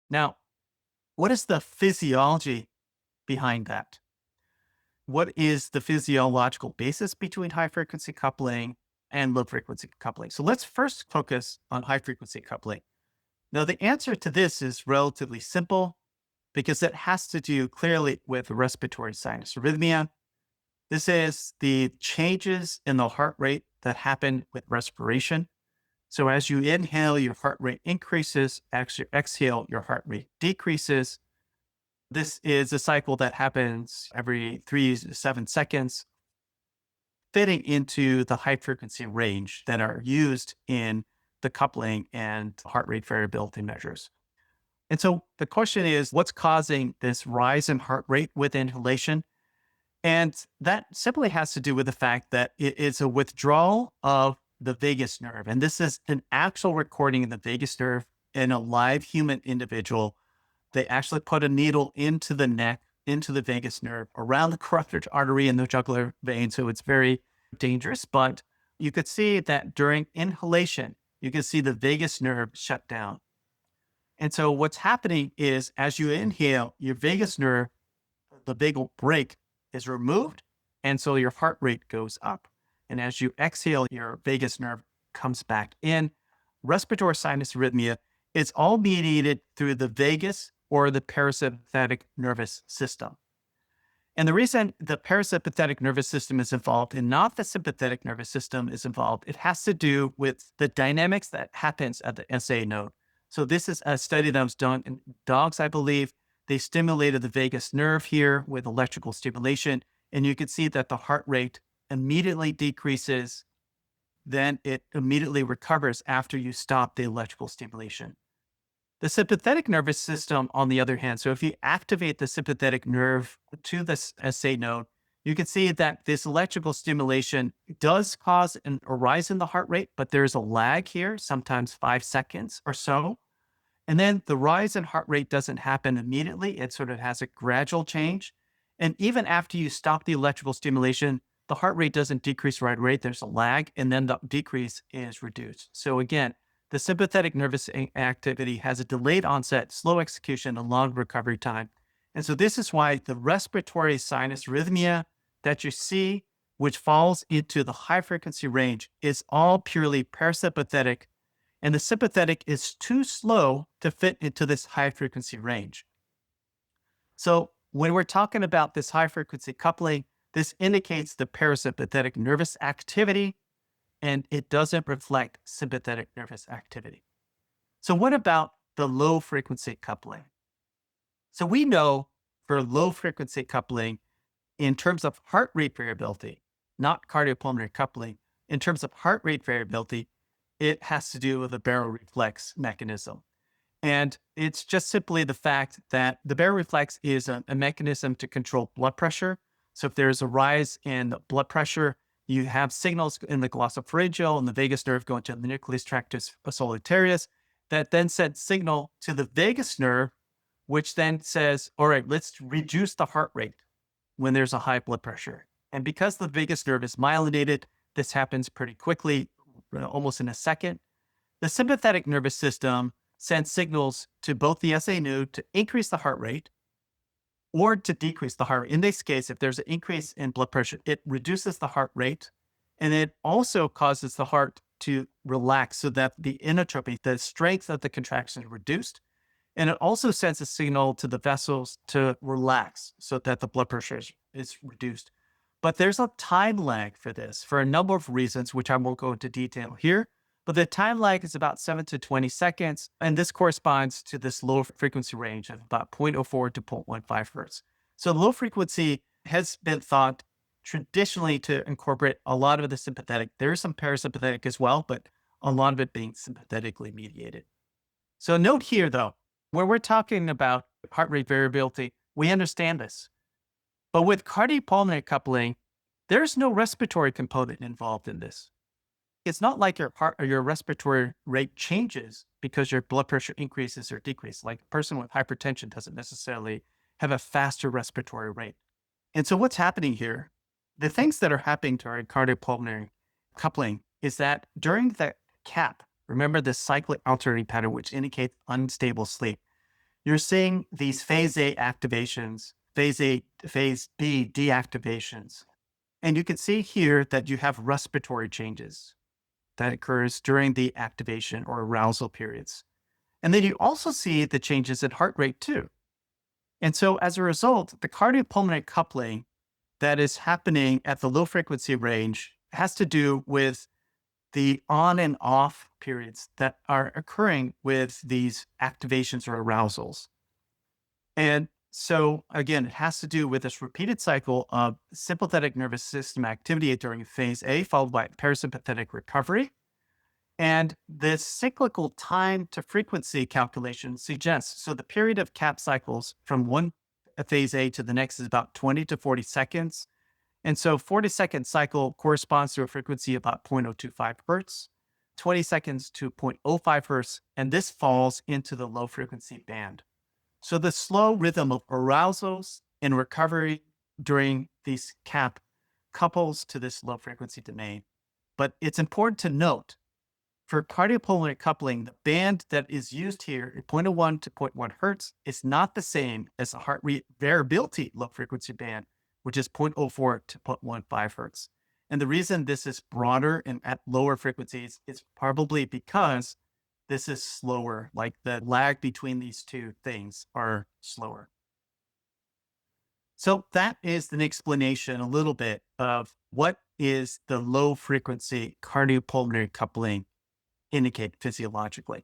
Now, what is the physiology behind that? What is the physiological basis between high frequency coupling and low frequency coupling? So let's first focus on high frequency coupling. Now, the answer to this is relatively simple because it has to do clearly with respiratory sinus arrhythmia. This is the changes in the heart rate that happen with respiration. So as you inhale, your heart rate increases. As you exhale, your heart rate decreases. This is a cycle that happens every 3 to 7 seconds, fitting into the high frequency range that are used in the coupling and heart rate variability measures. And so the question is, what's causing this rise in heart rate with inhalation? And that simply has to do with the fact that it is a withdrawal of the vagus nerve. And this is an actual recording of the vagus nerve in a live human individual. They actually put a needle into the neck, into the vagus nerve, around the carotid artery and the jugular vein. So it's very dangerous. But you could see that during inhalation, you can see the vagus nerve shut down. And so what's happening is as you inhale, your vagus nerve, the vagal brake is removed. And so your heart rate goes up. And as you exhale, your vagus nerve comes back in. Respiratory sinus arrhythmia is all mediated through the vagus or the parasympathetic nervous system. And the reason the parasympathetic nervous system is involved and not the sympathetic nervous system is involved, it has to do with the dynamics that happens at the SA node. So this is a study that was done in dogs, I believe. They stimulated the vagus nerve here with electrical stimulation, and you can see that the heart rate immediately decreases. Then it immediately recovers after you stop the electrical stimulation. The sympathetic nervous system, on the other hand, so if you activate the sympathetic nerve to this SA node, you can see that this electrical stimulation does cause a rise in the heart rate, but there's a lag here, sometimes 5 seconds or so. And then the rise in heart rate doesn't happen immediately. It sort of has a gradual change. And even after you stop the electrical stimulation, the heart rate doesn't decrease right away. There's a lag, and then the decrease is reduced. So again, the sympathetic nervous activity has a delayed onset, slow execution, and long recovery time. And so this is why the respiratory sinus arrhythmia that you see, which falls into the high frequency range, is all purely parasympathetic, and the sympathetic is too slow to fit into this high frequency range. So when we're talking about this high frequency coupling, this indicates the parasympathetic nervous activity, and it doesn't reflect sympathetic nervous activity. So what about the low frequency coupling? So we know for low frequency coupling, in terms of heart rate variability, not cardiopulmonary coupling, in terms of heart rate variability, it has to do with the baroreflex mechanism. And it's just simply the fact that the baroreflex is a mechanism to control blood pressure. So if there's a rise in blood pressure, you have signals in the glossopharyngeal and the vagus nerve going to the nucleus tractus solitarius that then sends signal to the vagus nerve, which then says, all right, let's reduce the heart rate when there's a high blood pressure. And because the vagus nerve is myelinated, this happens pretty quickly, almost in a second. The sympathetic nervous system sends signals to both the SA node to increase the heart rate or to decrease the heart rate. In this case, if there's an increase in blood pressure, it reduces the heart rate, and it also causes the heart to relax so that the inotropy, the strength of the contraction, is reduced. And it also sends a signal to the vessels to relax so that the blood pressure is reduced. But there's a time lag for this for a number of reasons, which I won't go into detail here. But the time lag is about 7 to 20 seconds. And this corresponds to this low frequency range of about 0.04 to 0.15 hertz. So low frequency has been thought traditionally to incorporate a lot of the sympathetic. There is some parasympathetic as well, but a lot of it being sympathetically mediated. So note here, though, when we're talking about heart rate variability, we understand this. But with cardiopulmonary coupling, there's no respiratory component involved in this. It's not like your heart or your respiratory rate changes because your blood pressure increases or decreases. Like a person with hypertension doesn't necessarily have a faster respiratory rate. And so what's happening here, the things that are happening to our cardiopulmonary coupling is that during the CAP, remember the cyclic alternating pattern, which indicates unstable sleep, you're seeing these phase A activations, phase B deactivations. And you can see here that you have respiratory changes that occurs during the activation or arousal periods. And then you also see the changes in heart rate too. And so as a result, the cardiopulmonary coupling that is happening at the low frequency range has to do with the on and off periods that are occurring with these activations or arousals. And so again, it has to do with this repeated cycle of sympathetic nervous system activity during phase A, followed by parasympathetic recovery. And this cyclical time to frequency calculation suggests so the period of cap cycles from one phase A to the next is about 20 to 40 seconds. And so 40-second cycle corresponds to a frequency of about 0.025 hertz, 20 seconds to 0.05 hertz, and this falls into the low frequency band. So the slow rhythm of arousals and recovery during these cap couples to this low frequency domain. But it's important to note for cardiopulmonary coupling, the band that is used here, 0.01 to 0.1 hertz, is not the same as the heart rate variability low frequency band, which is 0.04 to 0.15 hertz. And the reason this is broader and at lower frequencies is probably because this is slower, like the lag between these two things are slower. So that is an explanation a little bit of what is the low frequency cardiopulmonary coupling indicate physiologically.